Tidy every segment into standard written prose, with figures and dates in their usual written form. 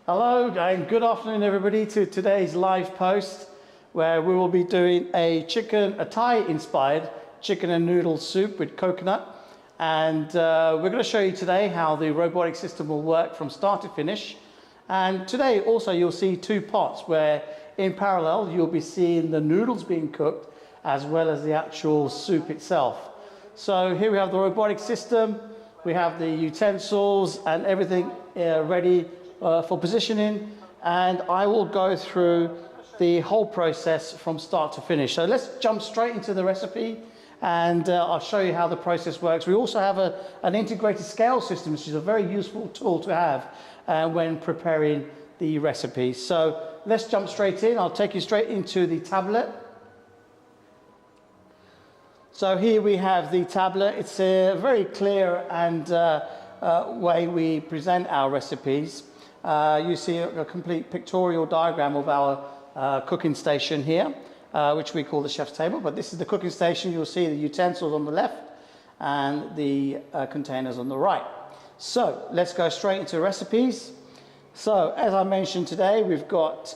Hello and good afternoon everybody to today's live post where we will be doing a Thai inspired chicken and noodle soup with coconut, and we're going to show you today how the robotic system will work from start to finish. And today also you'll see two pots where in parallel you'll be seeing the noodles being cooked as well as the actual soup itself. So here we have the robotic system, we have the utensils and everything ready for positioning, and I will go through the whole process from start to finish. So let's jump straight into the recipe, and I'll show you how the process works. We also have an integrated scale system, which is a very useful tool to have when preparing the recipe. So let's jump straight in. I'll take you straight into the tablet. So here we have the tablet. It's a very clear and way we present our recipes. You see a complete pictorial diagram of our cooking station here, which we call the chef's table, but this is the cooking station. You'll see the utensils on the left and the containers on the right. So let's go straight into recipes. So as I mentioned today, we've got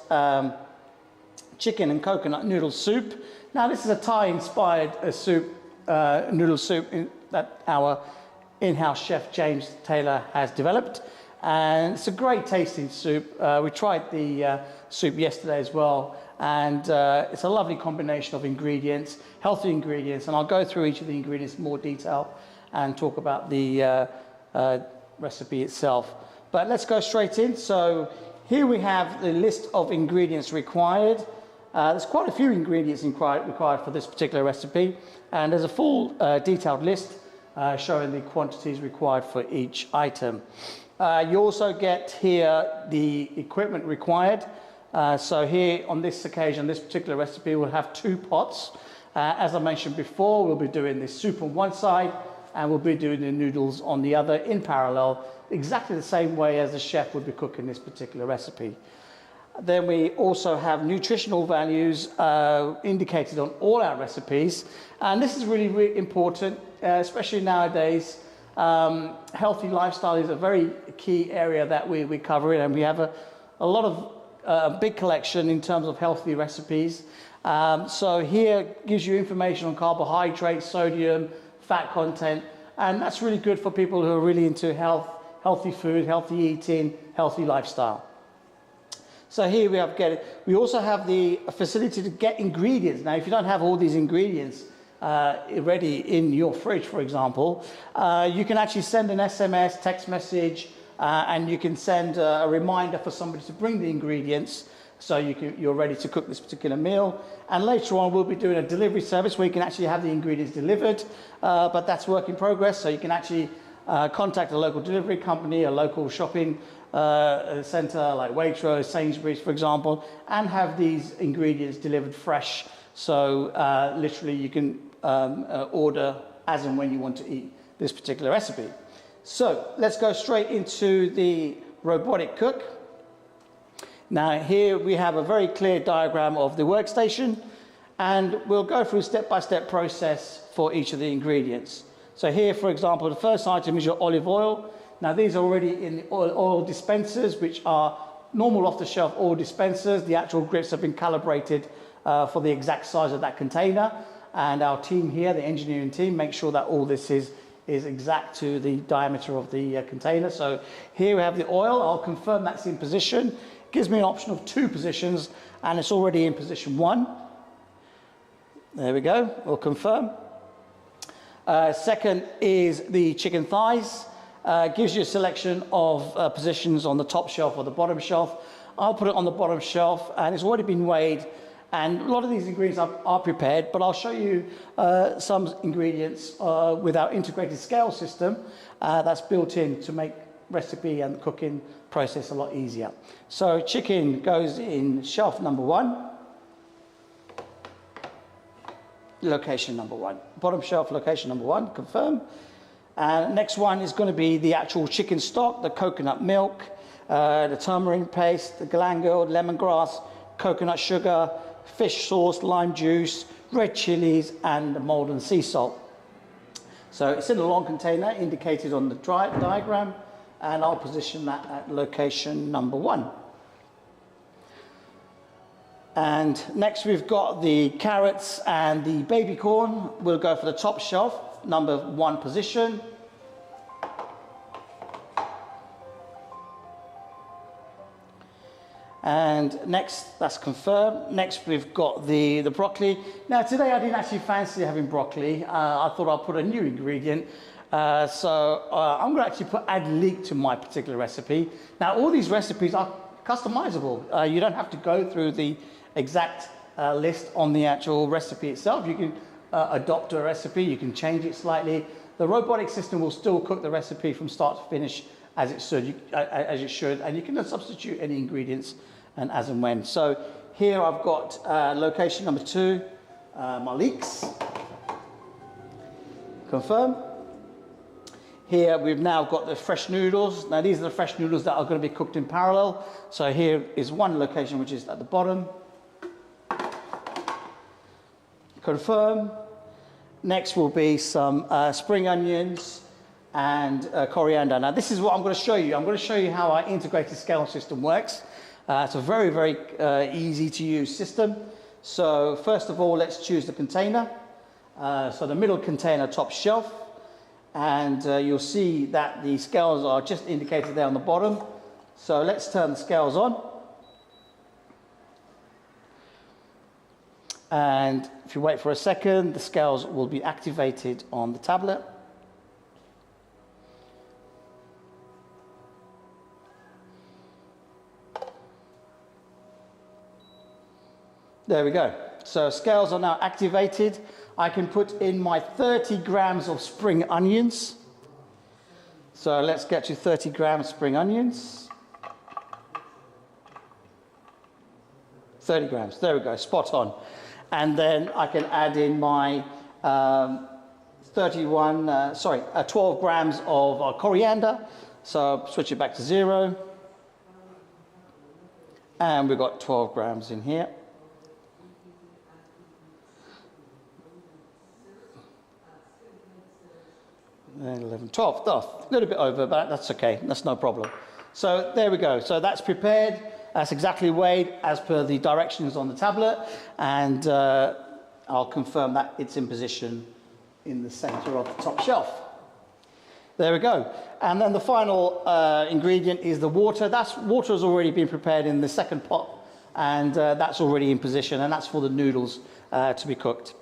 chicken and coconut noodle soup. Now this is a Thai inspired soup, noodle soup that our in-house chef James Taylor has developed. And it's a great tasting soup. We tried the soup yesterday as well, and it's a lovely combination of ingredients, healthy ingredients, and I'll go through each of the ingredients in more detail and talk about the recipe itself. But let's go straight in. So here we have the list of ingredients required. There's quite a few ingredients required for this particular recipe, and there's a full detailed list showing the quantities required for each item. You also get here the equipment required. So here on this occasion, this particular recipe will have two pots. As I mentioned before, we'll be doing the soup on one side and we'll be doing the noodles on the other in parallel, exactly the same way as the chef would be cooking this particular recipe. Then we also have nutritional values indicated on all our recipes. And this is really, really important, especially nowadays. Healthy lifestyle is a very key area that we cover it, and we have a lot of big collection in terms of healthy recipes. So here gives you information on carbohydrates, sodium, fat content, and that's really good for people who are really into health, healthy food, healthy eating, healthy lifestyle. So here we also have the facility to get ingredients. Now, if you don't have all these ingredients ready in your fridge, for example, you can actually send an SMS, text message, and you can send a reminder for somebody to bring the ingredients so you're ready to cook this particular meal. And later on, we'll be doing a delivery service where you can actually have the ingredients delivered, but that's work in progress. So you can actually contact a local delivery company, a local shopping center like Waitrose, Sainsbury's, for example, and have these ingredients delivered fresh. So literally you can order as and when you want to eat this particular recipe. So let's go straight into the robotic cook. Now here we have a very clear diagram of the workstation, and we'll go through step-by-step process for each of the ingredients. So here, for example, the first item is your olive oil. Now these are already in the oil dispensers, which are normal off-the-shelf oil dispensers. The actual grips have been calibrated for the exact size of that container, and our team here, the engineering team, make sure that all this is exact to the diameter of the container. So here we have the oil. I'll confirm that's in position. It gives me an option of 2 positions, and it's already in position 1. There we go. We'll confirm. Second is the chicken thighs. Gives you a selection of positions on the top shelf or the bottom shelf. I'll put it on the bottom shelf, and it's already been weighed. And a lot of these ingredients are prepared, but I'll show you some ingredients with our integrated scale system that's built in to make recipe and cooking process a lot easier. So chicken goes in shelf number 1, location number 1. Bottom shelf, location number 1, confirm. And next one is going to be the actual chicken stock, the coconut milk, the turmeric paste, the galangal, lemongrass, coconut sugar, fish sauce, lime juice, red chilies, and the Molden sea salt. So it's in a long container indicated on the diagram. and I'll position that at location number 1. And next we've got the carrots and the baby corn. We'll go for the top shelf, number 1 position. And next, that's confirmed. Next we've got the broccoli. Now today I didn't actually fancy having broccoli. I thought I'll put a new ingredient. So I'm going to actually add leek to my particular recipe. Now all these recipes are customizable. You don't have to go through the exact list on the actual recipe itself. You can adopt a recipe, you can change it slightly. The robotic system will still cook the recipe from start to finish as it should, and you can substitute any ingredients and as and when. So here I've got location number 2, my leeks. Confirm. Here we've now got the fresh noodles. Now these are the fresh noodles that are going to be cooked in parallel. So here is one location which is at the bottom. Confirm. Next will be some spring onions and coriander. Now this is what I'm going to show you. I'm going to show you how our integrated scale system works. It's a very, very easy to use system. So first of all, let's choose the container. So the middle container, top shelf. And you'll see that the scales are just indicated there on the bottom. So let's turn the scales on. And if you wait for a second, the scales will be activated on the tablet. There we go. So scales are now activated. I can put in my 30 grams of spring onions. So let's get to 30 grams spring onions. 30 grams, there we go, spot on. And then I can add in my 12 grams of coriander. So switch it back to 0. And we've got 12 grams in here. And 11, 12, a little bit over, but that's okay, that's no problem. So there we go, so that's prepared, that's exactly weighed as per the directions on the tablet, and I'll confirm that it's in position in the center of the top shelf. There we go. And then the final ingredient is the water. Water has already been prepared in the second pot, and that's already in position, and that's for the noodles to be cooked.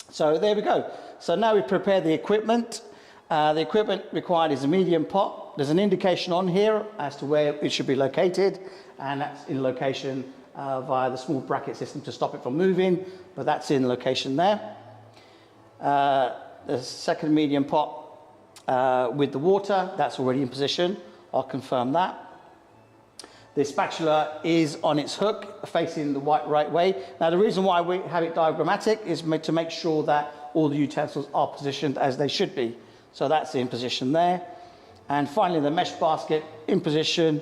So there we go. So now we've prepared the equipment. The equipment required is a medium pot. There's an indication on here as to where it should be located, and that's in location via the small bracket system to stop it from moving, but that's in location there. The second medium pot with the water, that's already in position. I'll confirm that. The spatula is on its hook, facing the right way. Now, the reason why we have it diagrammatic is to make sure that all the utensils are positioned as they should be. So that's in position there. And finally, the mesh basket in position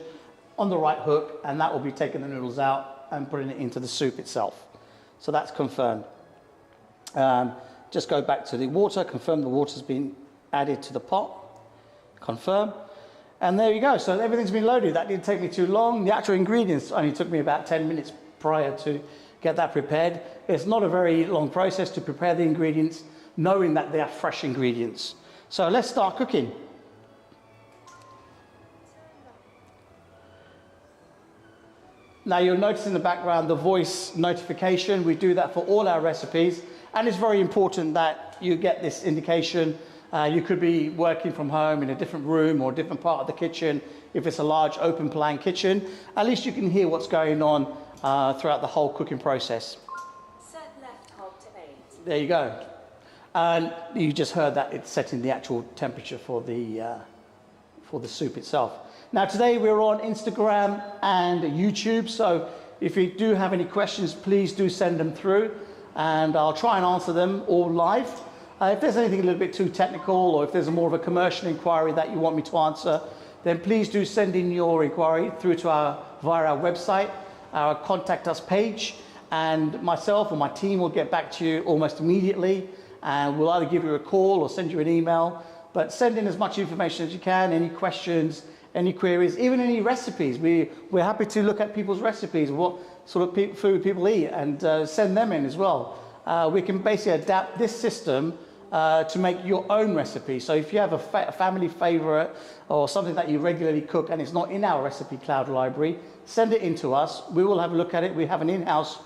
on the right hook, and that will be taking the noodles out and putting it into the soup itself. So that's confirmed. Just go back to the water, confirm the water's been added to the pot, confirm. And there you go, so everything's been loaded. That didn't take me too long. The actual ingredients only took me about 10 minutes prior to get that prepared. It's not a very long process to prepare the ingredients, knowing that they are fresh ingredients. So let's start cooking. Now you'll notice in the background the voice notification. We do that for all our recipes, and it's very important that you get this indication. You could be working from home in a different room or a different part of the kitchen. If it's a large open plan kitchen, at least you can hear what's going on throughout the whole cooking process. Set left hob to 8. There you go. And you just heard that it's setting the actual temperature for the soup itself. Now today we're on Instagram and YouTube, so if you do have any questions, please do send them through, and I'll try and answer them all live. If there's anything a little bit too technical, or if there's more of a commercial inquiry that you want me to answer, then please do send in your inquiry through to via our website, our contact us page, and myself or my team will get back to you almost immediately, and we'll either give you a call or send you an email But send in as much information as you can, any questions, any queries, even any recipes. We're happy to look at people's recipes, what sort of food people eat, and send them in as well. We can basically adapt this system to make your own recipe. So if you have a family favorite or something that you regularly cook and it's not in our recipe cloud library, send it in to us. We will have a look at it. We have an in-house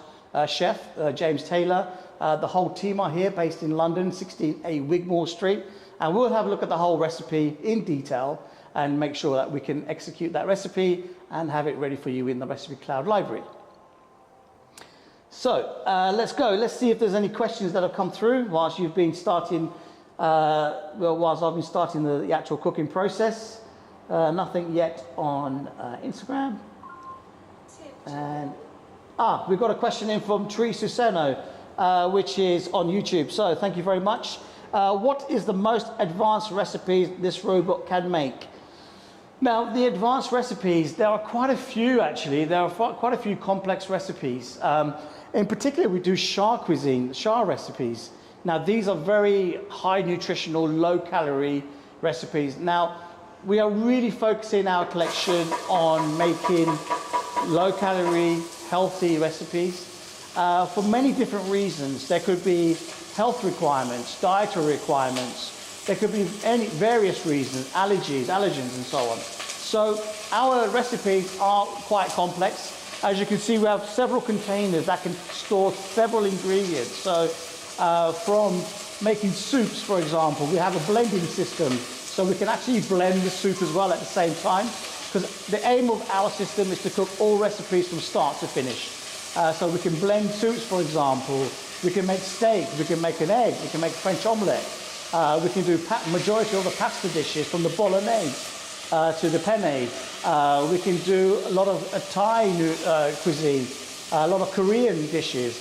chef, James Taylor. The whole team are here, based in London, 16A Wigmore Street. And we'll have a look at the whole recipe in detail and make sure that we can execute that recipe and have it ready for you in the recipe cloud library. So let's go. Let's see if there's any questions that have come through whilst you've been starting, whilst I've been starting the actual cooking process. Nothing yet on Instagram. And we've got a question in from Teresa Suseno, which is on YouTube. So thank you very much. What is the most advanced recipes this robot can make? Now, the advanced recipes, there are quite a few actually. There are quite a few complex recipes. In particular, we do Shah cuisine, Shah recipes. Now, these are very high nutritional, low calorie recipes. Now, we are really focusing our collection on making low calorie, healthy recipes for many different reasons. There could be health requirements, dietary requirements. There could be various reasons, allergies, allergens, and so on. So our recipes are quite complex. As you can see, we have several containers that can store several ingredients. So from making soups, for example, we have a blending system. So we can actually blend the soup as well at the same time. Because the aim of our system is to cook all recipes from start to finish. So we can blend soups, for example. We can make steak, we can make an egg, we can make French omelette. We can do majority of the pasta dishes, from the bolognese to the penne. We can do a lot of Thai cuisine, a lot of Korean dishes.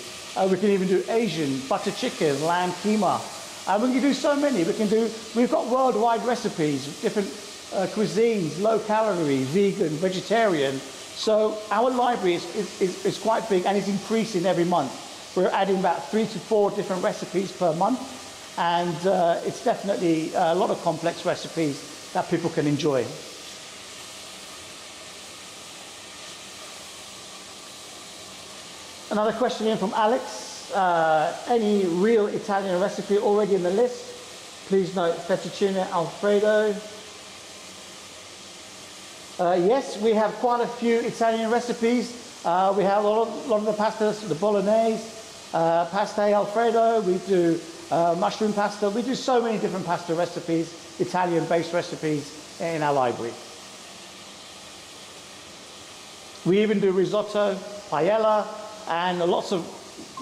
We can even do Asian, butter chicken, lamb keema. We can do so many. We've got worldwide recipes, different cuisines, low calorie, vegan, vegetarian. So our library is quite big and it's increasing every month. We're adding about 3 to 4 different recipes per month. And it's definitely a lot of complex recipes that people can enjoy. Another question in from Alex. Any real Italian recipe already in the list? Please note fettuccine Alfredo. Yes, we have quite a few Italian recipes. We have a lot of the pastas, the bolognese, pasta Alfredo. We do mushroom pasta. We do so many different pasta recipes, Italian-based recipes in our library. We even do risotto, paella, and lots of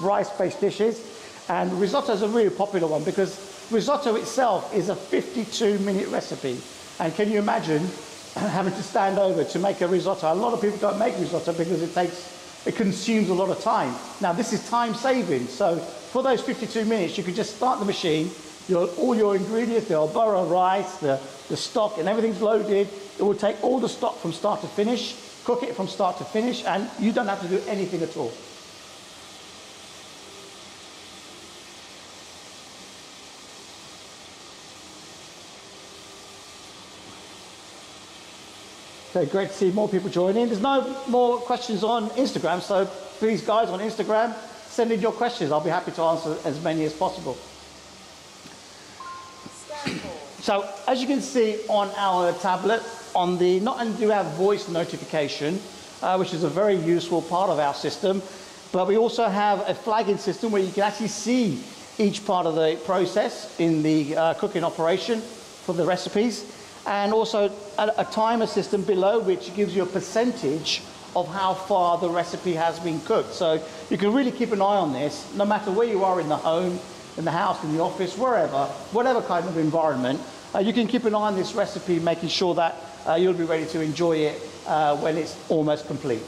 rice-based dishes. And risotto is a really popular one because risotto itself is a 52-minute recipe. And can you imagine having to stand over to make a risotto? A lot of people don't make risotto because it consumes a lot of time. Now, this is time saving. So for those 52 minutes, you can just start the machine, all your ingredients, the albora rice, the stock, and everything's loaded. It will take all the stock from start to finish, cook it from start to finish, and you don't have to do anything at all. Okay, great to see more people joining. There's no more questions on Instagram, so please, guys, on Instagram, send in your questions. I'll be happy to answer as many as possible. So, as you can see on our tablet, not only do we have voice notification, which is a very useful part of our system, but we also have a flagging system where you can actually see each part of the process in the cooking operation for the recipes. And also a timer system below, which gives you a percentage of how far the recipe has been cooked. So you can really keep an eye on this, no matter where you are in the home, in the house, in the office, wherever, whatever kind of environment. You can keep an eye on this recipe, making sure that you'll be ready to enjoy it when it's almost complete.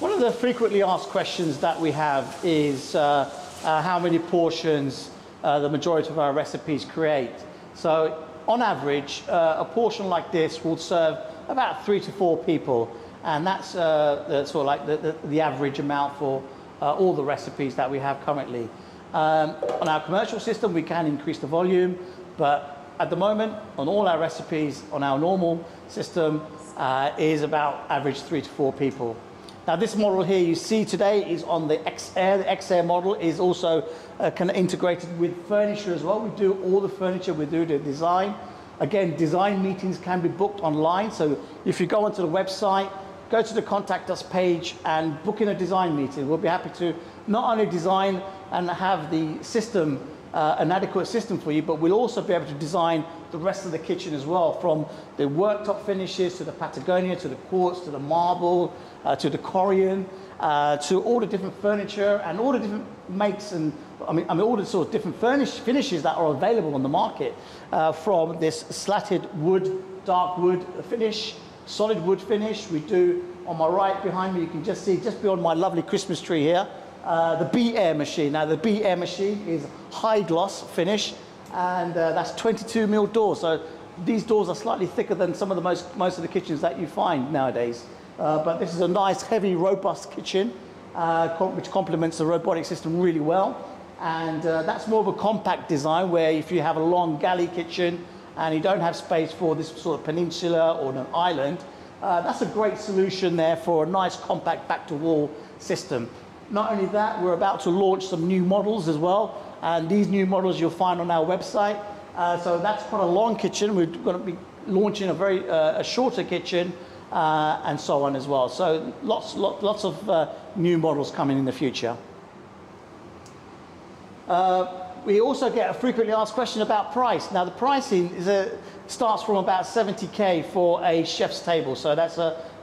One of the frequently asked questions that we have is how many portions the majority of our recipes create. So on average, a portion like this will serve about 3 to 4 people, and that's sort of like the average amount for all the recipes that we have currently. On our commercial system, we can increase the volume, but at the moment, on all our recipes, on our normal system, is about average 3 to 4 people. Now this model here you see today is on the X-Air. The X-Air model is also kind of integrated with furniture as well. We do all the furniture, we do the design. Again, design meetings can be booked online. So if you go onto the website, go to the contact us page and book in a design meeting. We'll be happy to not only design and have the system, an adequate system for you, but we'll also be able to design the rest of the kitchen as well, from the worktop finishes to the Patagonia, to the quartz, to the marble, to the Corian, to all the different furniture and all the different makes and I mean all the sort of different finishes that are available on the market, from this slatted wood, dark wood finish, solid wood finish. We do, on my right behind me, you can just see, just beyond my lovely Christmas tree here, the B-Air machine. Now the B-Air machine is high gloss finish, and that's 22mm doors. So these doors are slightly thicker than some of the most of the kitchens that you find nowadays. But this is a nice, heavy, robust kitchen, which complements the robotic system really well. And that's more of a compact design, where if you have a long galley kitchen and you don't have space for this sort of peninsula or an island, that's a great solution there for a nice, compact, back-to-wall system. Not only that, we're about to launch some new models as well, and these new models you'll find on our website. So that's quite a long kitchen. We're going to be launching a shorter kitchen, and so on as well. So lots of new models coming in the future. We also get a frequently asked question about price. Now the pricing starts from about 70K for a chef's table. So that's,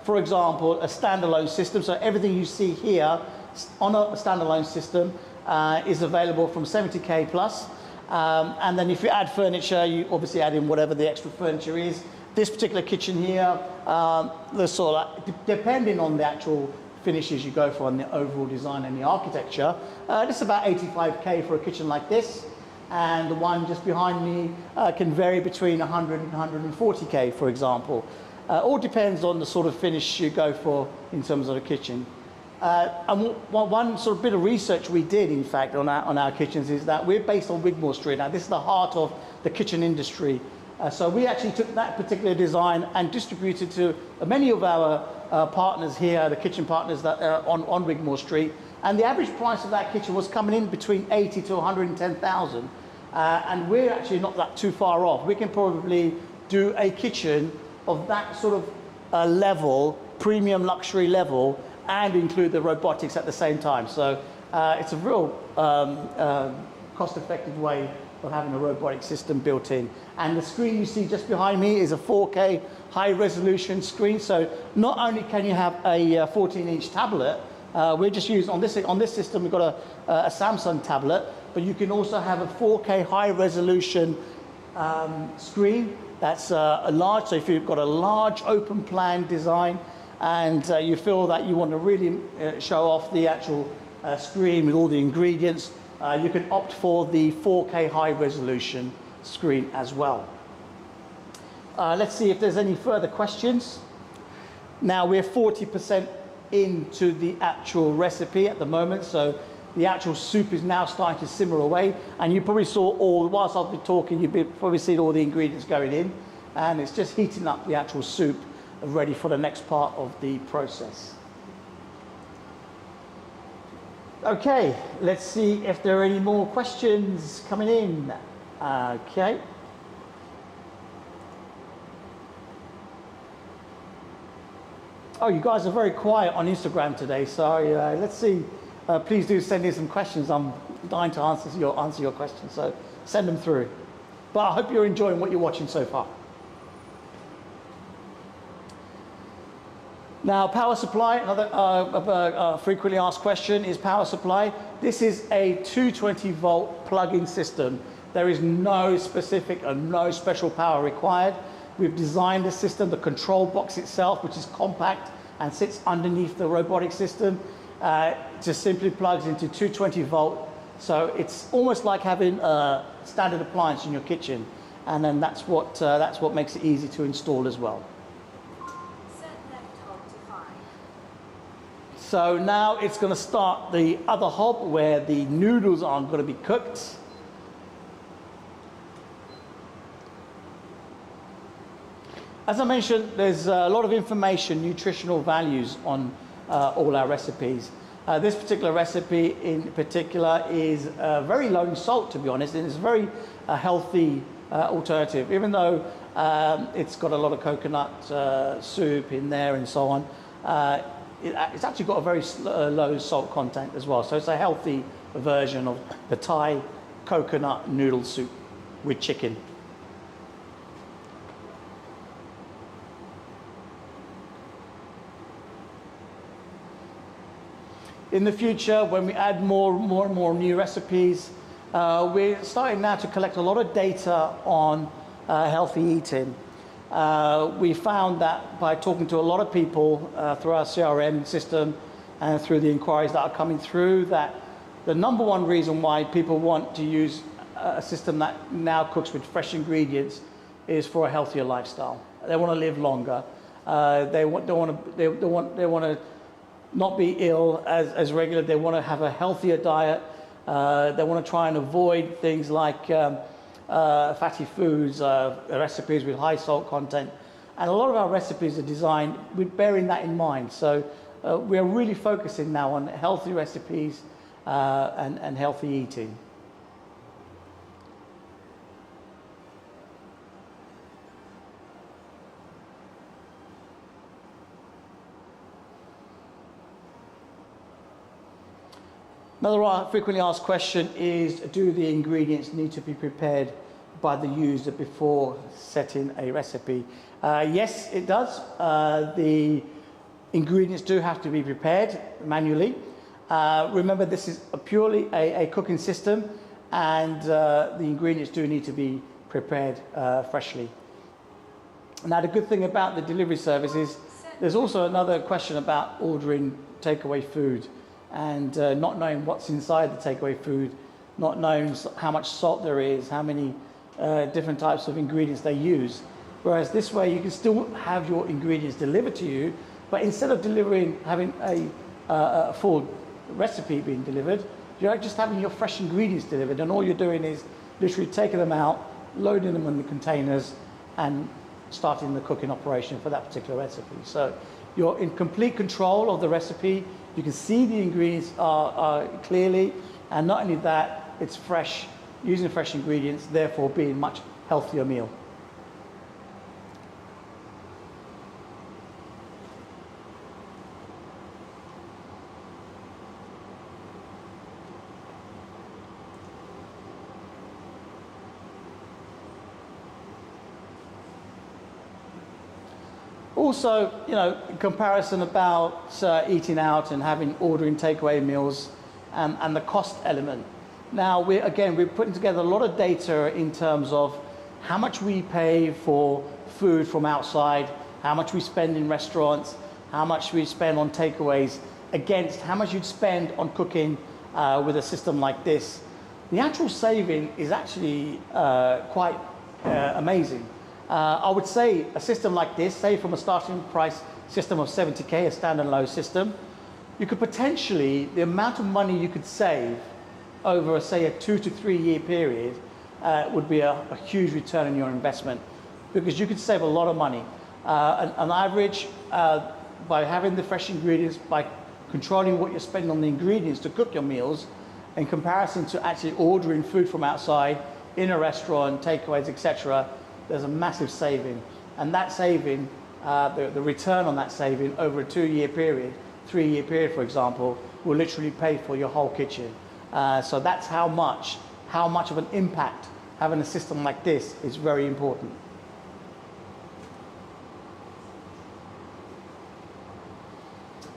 for example, a standalone system. So everything you see here on a standalone system is available from 70K plus. And then if you add furniture, you obviously add in whatever the extra furniture is. This particular kitchen here, the sort of, depending on the actual finishes you go for and the overall design and the architecture, it's about 85K for a kitchen like this. And the one just behind me can vary between 100 and 140K, for example. All depends on the sort of finish you go for in terms of the kitchen. And one sort of bit of research we did, in fact, on our kitchens is that we're based on Wigmore Street. Now, this is the heart of the kitchen industry. So we actually took that particular design and distributed to many of our partners here, the kitchen partners that are on Wigmore Street. And the average price of that kitchen was coming in between 80 to 110,000. And we're actually not that too far off. We can probably do a kitchen of that sort of level, premium luxury level, and include the robotics at the same time. So it's a real cost-effective way of having a robotic system built in. And the screen you see just behind me is a 4K high-resolution screen. So not only can you have a 14-inch tablet, we're just using, on this system, we've got a Samsung tablet, but you can also have a 4K high-resolution screen that's large. So if you've got a large open plan design, and you feel that you want to really show off the actual screen with all the ingredients, you can opt for the 4K high resolution screen as well. Let's see if there's any further questions. Now we're 40% into the actual recipe at the moment, so the actual soup is now starting to simmer away, and you probably saw whilst I've been talking, you've probably seen all the ingredients going in, and it's just heating up the actual soup, ready for the next part of the process. Okay, let's see if there are any more questions coming in. Okay. Oh, you guys are very quiet on Instagram today, so let's see. Please do send in some questions. I'm dying to answer your questions, so send them through. But I hope you're enjoying what you're watching so far. Now, power supply, another frequently asked question is power supply. This is a 220-volt plug-in system. There is no specific and no special power required. We've designed the system, the control box itself, which is compact, and sits underneath the robotic system. Just simply plugs into 220 volt. So it's almost like having a standard appliance in your kitchen. And then that's what makes it easy to install as well. Set left hob to 5. So now it's going to start the other hob where the noodles are going to be cooked. As I mentioned, there's a lot of information, nutritional values on all our recipes. This particular recipe in particular is very low in salt, to be honest, and it's a very healthy alternative. Even though it's got a lot of coconut soup in there and so on, it's actually got a very low salt content as well. So it's a healthy version of the Thai coconut noodle soup with chicken. In the future, when we add more and more new recipes, we're starting now to collect a lot of data on healthy eating. We found that by talking to a lot of people through our CRM system and through the inquiries that are coming through, that the number one reason why people want to use a system that now cooks with fresh ingredients is for a healthier lifestyle. They want to live longer. They want to not be ill as regular. They want to have a healthier diet. They want to try and avoid things like fatty foods, recipes with high salt content. And a lot of our recipes are designed with bearing that in mind. So we're really focusing now on healthy recipes and healthy eating. Another frequently asked question is, do the ingredients need to be prepared by the user before setting a recipe? Yes, it does. The ingredients do have to be prepared manually. Remember, this is purely a cooking system, and the ingredients do need to be prepared freshly. Now, the good thing about the delivery service is there's also another question about ordering takeaway food. And not knowing what's inside the takeaway food, not knowing how much salt there is, how many different types of ingredients they use. Whereas this way you can still have your ingredients delivered to you, but instead of having a full recipe being delivered, you're just having your fresh ingredients delivered, and all you're doing is literally taking them out, loading them in the containers, and starting the cooking operation for that particular recipe. So you're in complete control of the recipe. You can see the ingredients are clearly, and not only that, it's fresh, using fresh ingredients, therefore being a much healthier meal. Also, in comparison about eating out and ordering takeaway meals and the cost element. Now, we're putting together a lot of data in terms of how much we pay for food from outside, how much we spend in restaurants, how much we spend on takeaways, against how much you'd spend on cooking with a system like this. The actual saving is actually quite amazing. I would say a system like this, say from a starting price system of 70K, a standalone system, you could potentially, the amount of money you could save over, say, a 2 to 3 year period would be a huge return on your investment, because you could save a lot of money. On average, by having the fresh ingredients, by controlling what you're spending on the ingredients to cook your meals, in comparison to actually ordering food from outside in a restaurant, takeaways, etc., there's a massive saving. And that saving, the return on that saving over a 2 year period, 3 year period, for example, will literally pay for your whole kitchen. So that's how much of an impact having a system like this is very important.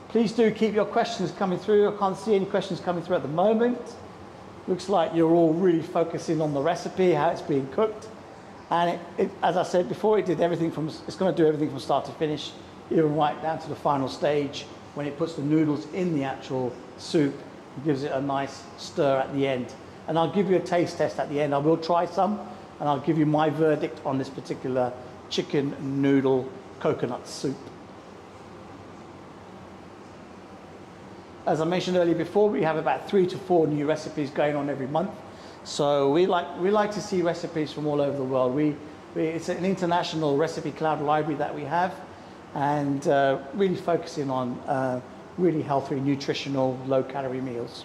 Please do keep your questions coming through. I can't see any questions coming through at the moment. Looks like you're all really focusing on the recipe, how it's being cooked. And as I said before, it's going to do everything from start to finish. even right down to the final stage when it puts the noodles in the actual soup. It gives it a nice stir at the end. And I'll give you a taste test at the end. I will try some, and I'll give you my verdict on this particular chicken noodle coconut soup. As I mentioned earlier before, we have about 3 to 4 new recipes going on every month. So we like to see recipes from all over the world. It's an international recipe cloud library that we have, and really focusing on really healthy, nutritional, low-calorie meals.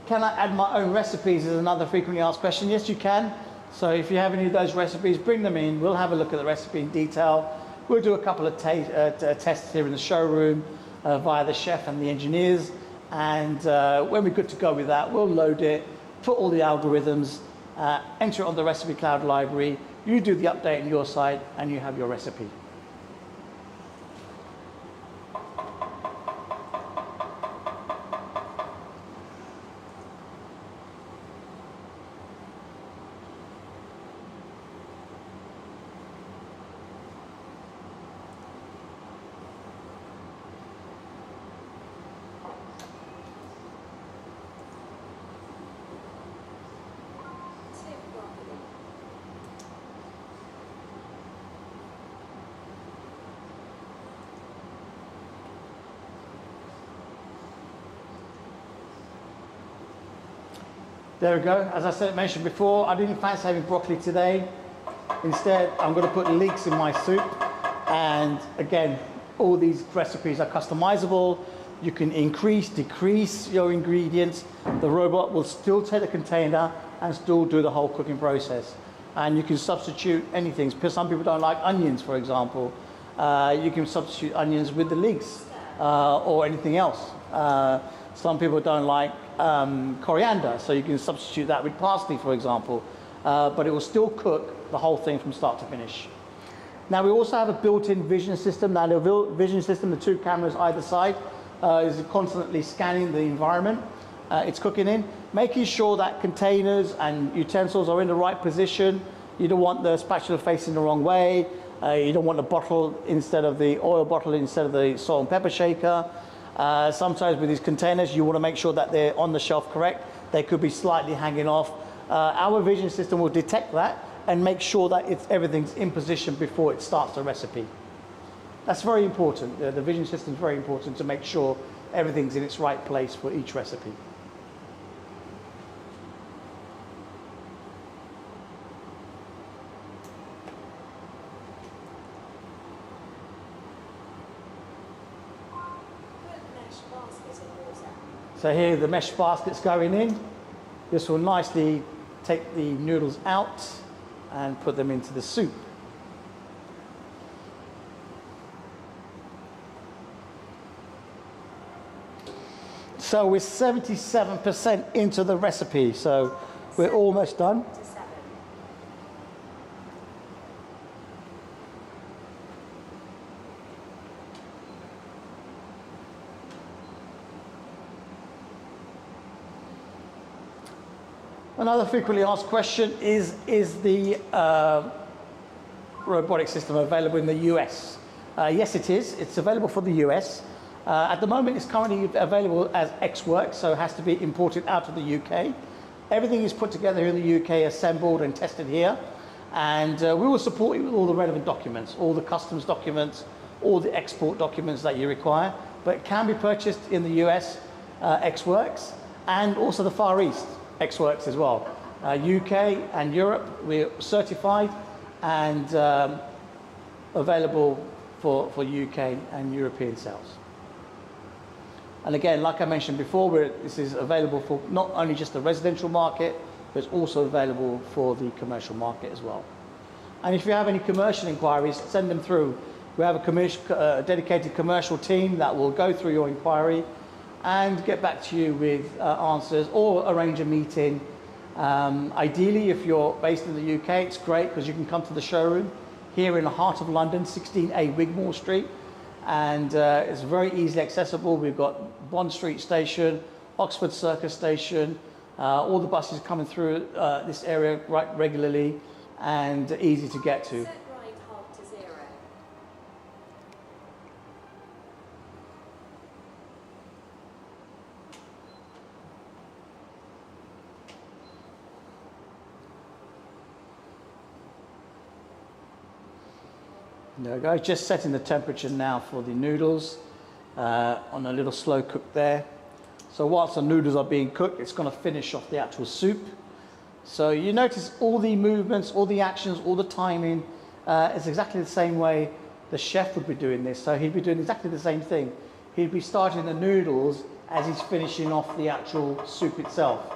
Can I add my own recipes is another frequently asked question. Yes, you can. So if you have any of those recipes, bring them in. We'll have a look at the recipe in detail. We'll do a couple of tests here in the showroom via the chef and the engineers. And when we're good to go with that, we'll load it, put all the algorithms, enter it on the Recipe Cloud library. You do the update on your side, and you have your recipe. There we go. As I mentioned before, I didn't fancy having broccoli today. Instead, I'm going to put leeks in my soup. And again, all these recipes are customizable. You can increase, decrease your ingredients. The robot will still take the container and still do the whole cooking process. And you can substitute anything. Because some people don't like onions, for example. You can substitute onions with the leeks or anything else. Some people don't like coriander, so you can substitute that with parsley, for example. But it will still cook the whole thing from start to finish. Now, we also have a built-in vision system. Now, the vision system, the 2 cameras either side, is constantly scanning the environment it's cooking in, making sure that containers and utensils are in the right position. You don't want the spatula facing the wrong way. You don't want the bottle instead of the oil bottle instead of the salt and pepper shaker. Sometimes with these containers, you want to make sure that they're on the shelf correct. They could be slightly hanging off. Our vision system will detect that and make sure that everything's in position before it starts the recipe. That's very important. The vision system is very important to make sure everything's in its right place for each recipe. So here the mesh basket's going in. This will nicely take the noodles out and put them into the soup. So we're 77% into the recipe, so we're almost done. Another frequently asked question is the robotic system available in the US? Yes, it is. It's available for the US. At the moment, it's currently available as X-Works, so it has to be imported out of the UK. Everything is put together here in the UK, assembled and tested here. And we will support you with all the relevant documents, all the customs documents, all the export documents that you require. But it can be purchased in the US, X-Works, and also the Far East. X-Works as well. UK and Europe, we're certified and available for UK and European sales. And again, like I mentioned before, this is available for not only just the residential market, but it's also available for the commercial market as well. And if you have any commercial inquiries, send them through. We have a dedicated commercial team that will go through your inquiry and get back to you with answers or arrange a meeting. Ideally, if you're based in the UK, it's great because you can come to the showroom here in the heart of London, 16A Wigmore Street, and it's very easily accessible. We've got Bond Street Station, Oxford Circus Station, All the buses coming through this area right regularly and easy to get to. Set right halt to 0. There we go, just setting the temperature now for the noodles on a little slow cook there. So whilst the noodles are being cooked, it's going to finish off the actual soup. So you notice all the movements, all the actions, all the timing is exactly the same way the chef would be doing this. So he'd be doing exactly the same thing. He'd be starting the noodles as he's finishing off the actual soup itself.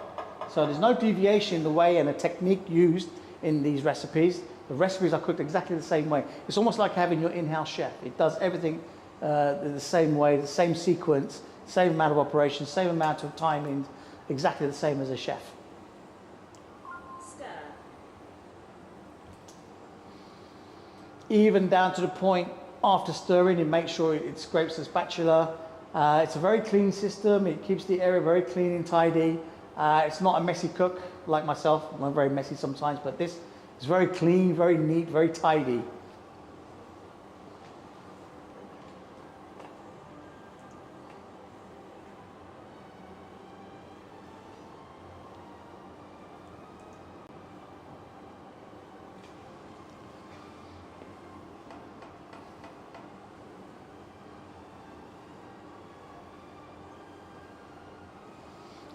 So there's no deviation in the way and the technique used in these recipes. The recipes are cooked exactly the same way. It's almost like having your in-house chef. It does everything the same way, the same sequence, same amount of operation, same amount of timing, exactly the same as a chef. Stir. Even down to the point after stirring, you make sure it scrapes the spatula. It's a very clean system. It keeps the area very clean and tidy. It's not a messy cook like myself. I'm very messy sometimes, but this is very clean, very neat, very tidy.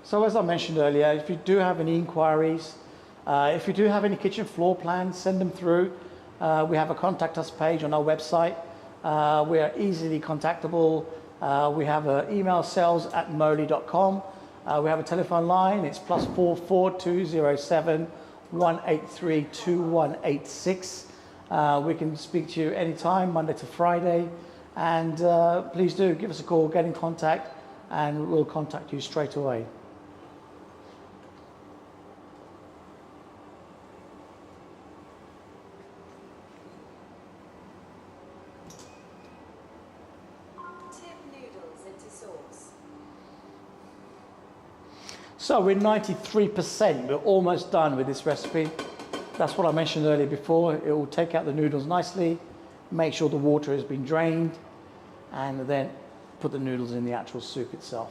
So as I mentioned earlier, if you do have any inquiries, if you do have any kitchen floor plans, send them through. We have a contact us page on our website. We are easily contactable. We have an email, sales@moley.com. We have a telephone line. It's +44 207 183 2186. We can speak to you anytime, Monday to Friday. And please do give us a call, get in contact, and we'll contact you straight away. So we're 93%, we're almost done with this recipe. That's what I mentioned earlier before. It will take out the noodles nicely, make sure the water has been drained, and then put the noodles in the actual soup itself.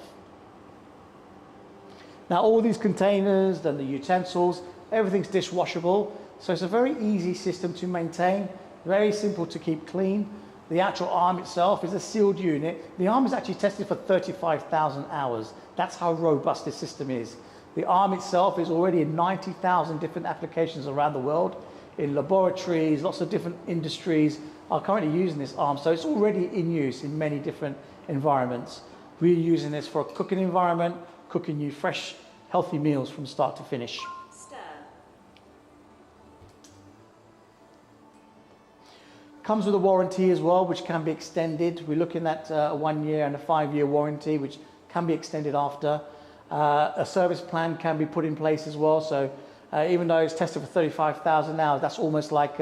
Now all these containers and the utensils, everything's dishwashable, so it's a very easy system to maintain, very simple to keep clean. The actual arm itself is a sealed unit. The arm is actually tested for 35,000 hours. That's how robust this system is. The arm itself is already in 90,000 different applications around the world. In laboratories, lots of different industries are currently using this arm. So it's already in use in many different environments. We're using this for a cooking environment, cooking you fresh, healthy meals from start to finish. Stir. Comes with a warranty as well, which can be extended. We're looking at a 1 year and a 5-year warranty, which can be extended after. A service plan can be put in place as well. So even though it's tested for 35,000 hours, that's almost like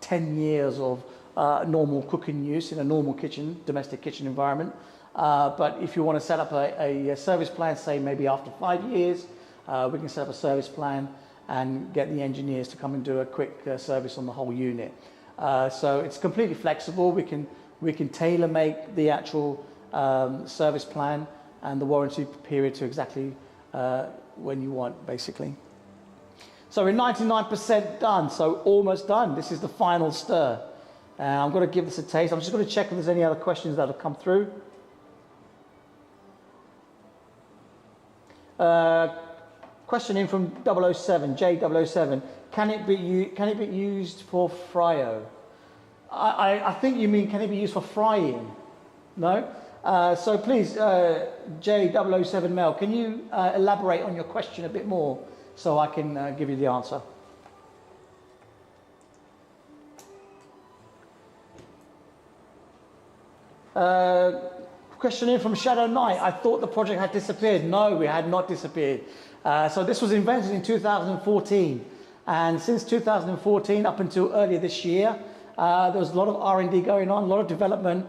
10 years of normal cooking use in a normal kitchen, domestic kitchen environment. But if you want to set up a service plan, say maybe after 5 years, we can set up a service plan and get the engineers to come and do a quick service on the whole unit. So it's completely flexible. We can tailor make the actual service plan and the warranty period to exactly when you want, basically. So we're 99% done, so almost done. This is the final stir. I'm going to give this a taste. I'm just going to check if there's any other questions that have come through. Question in from 007, J007. Can it be used for fryo? I think you mean can it be used for frying? No? So please, J007 Mel, can you elaborate on your question a bit more so I can give you the answer? Question in from Shadow Knight. I thought the project had disappeared. No, we had not disappeared. So this was invented in 2014. And since 2014 up until earlier this year, there was a lot of R&D going on, a lot of development.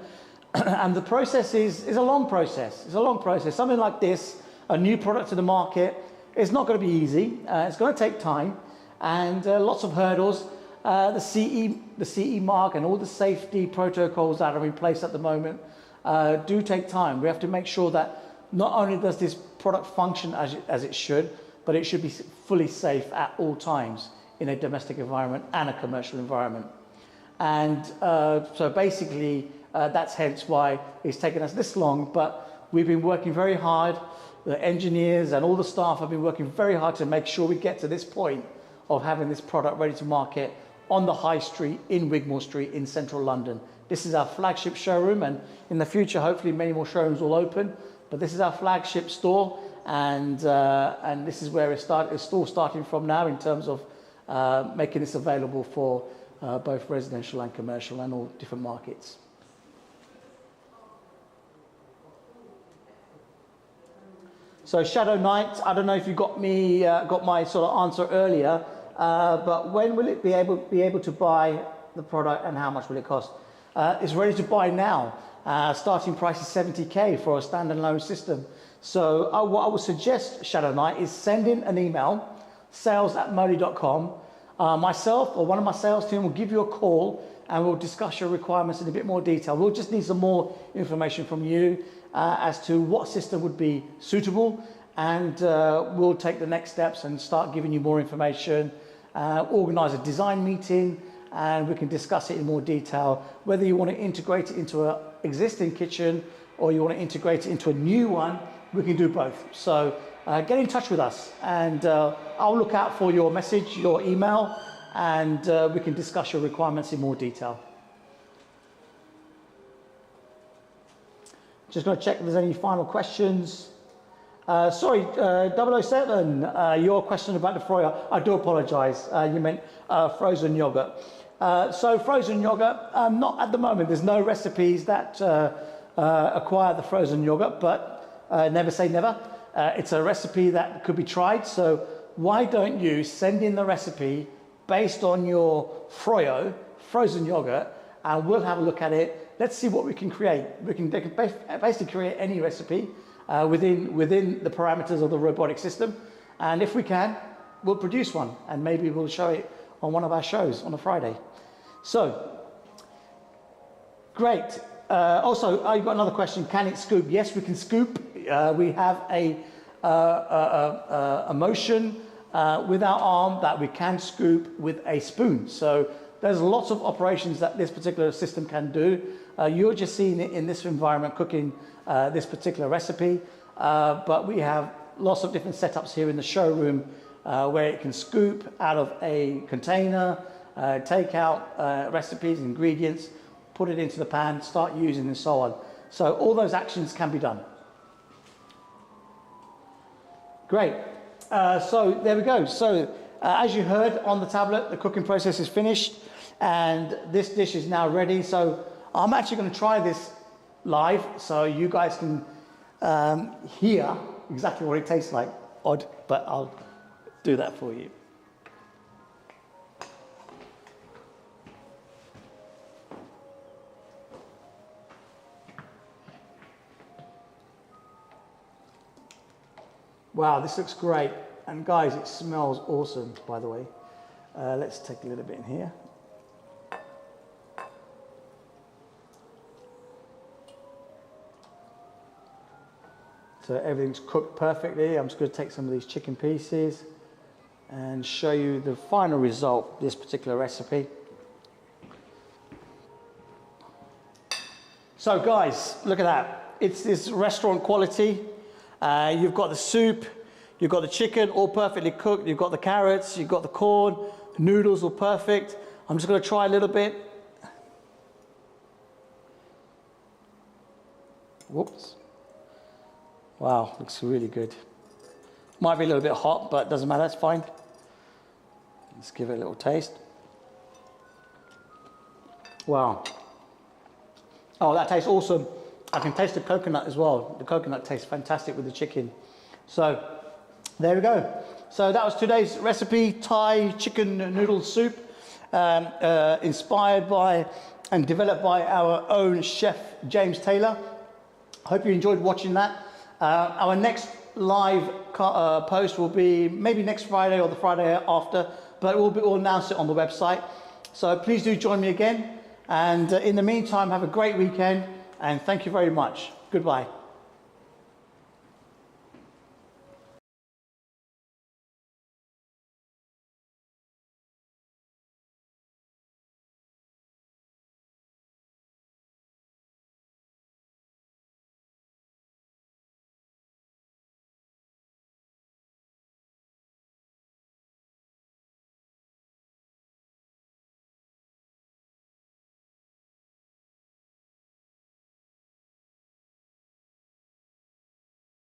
And the process is a long process. It's a long process. Something like this, a new product to the market. It's not going to be easy. It's going to take time and lots of hurdles. The CE mark and all the safety protocols that are in place at the moment do take time. We have to make sure that not only does this product function as it should, but it should be fully safe at all times in a domestic environment and a commercial environment. And so basically, that's hence why it's taken us this long, but we've been working very hard. The engineers and all the staff have been working very hard to make sure we get to this point of having this product ready to market on the high street in Wigmore Street in central London. This is our flagship showroom, and in the future, hopefully many more showrooms will open, but this is our flagship store, and this is where it's still starting from now in terms of making this available for both residential and commercial and all different markets. So Shadow Knight, I don't know if you got my sort of answer earlier, but when will it be able to buy the product and how much will it cost? It's ready to buy now. Starting price is 70k for a standalone system. So what I would suggest, Shadow Knight, is send in an email, sales@moley.com. Myself or one of my sales team will give you a call and we'll discuss your requirements in a bit more detail. We'll just need some more information from you as to what system would be suitable, and we'll take the next steps and start giving you more information, organize a design meeting, and we can discuss it in more detail, whether you want to integrate it into an existing kitchen or you want to integrate it into a new one. We can do both. So get in touch with us, and I'll look out for your message, your email, and we can discuss your requirements in more detail. Just going to check if there's any final questions. Sorry, 007, your question about the froyo. I do apologize. You meant frozen yogurt. So frozen yogurt, not at the moment. There's no recipes that acquire the frozen yogurt, but never say never. It's a recipe that could be tried. So why don't you send in the recipe based on your froyo, frozen yogurt, and we'll have a look at it. Let's see what we can create. They can basically create any recipe within the parameters of the robotic system. And if we can, we'll produce one, and maybe we'll show it on one of our shows on a Friday. So, great. Also, I've got another question. Can it scoop? Yes, we can scoop. We have a motion with our arm that we can scoop with a spoon. So there's lots of operations that this particular system can do. You're just seeing it in this environment cooking this particular recipe, but we have lots of different setups here in the showroom where it can scoop out of a container, take out recipes, ingredients, put it into the pan, start using, and so on. So all those actions can be done. Great. So there we go. So as you heard on the tablet, the cooking process is finished and this dish is now ready. So I'm actually going to try this live so you guys can hear exactly what it tastes like. Odd, but I'll do that for you. Wow, this looks great. And guys, it smells awesome, by the way. Let's take a little bit in here. So everything's cooked perfectly. I'm just going to take some of these chicken pieces and show you the final result of this particular recipe. So guys, look at that. It's this restaurant quality. You've got the soup, you've got the chicken all perfectly cooked, you've got the carrots, you've got the corn, noodles all perfect. I'm just going to try a little bit. Whoops. Wow, looks really good. Might be a little bit hot, but doesn't matter, it's fine. Let's give it a little taste. Wow. Oh, that tastes awesome. I can taste the coconut as well. The coconut tastes fantastic with the chicken. So there we go. So that was today's recipe, Thai chicken noodle soup, inspired by and developed by our own chef, James Taylor. Hope you enjoyed watching that. Our next live post will be maybe next Friday or the Friday after, but we'll announce it on the website. So please do join me again. And in the meantime, have a great weekend, and thank you very much. Goodbye.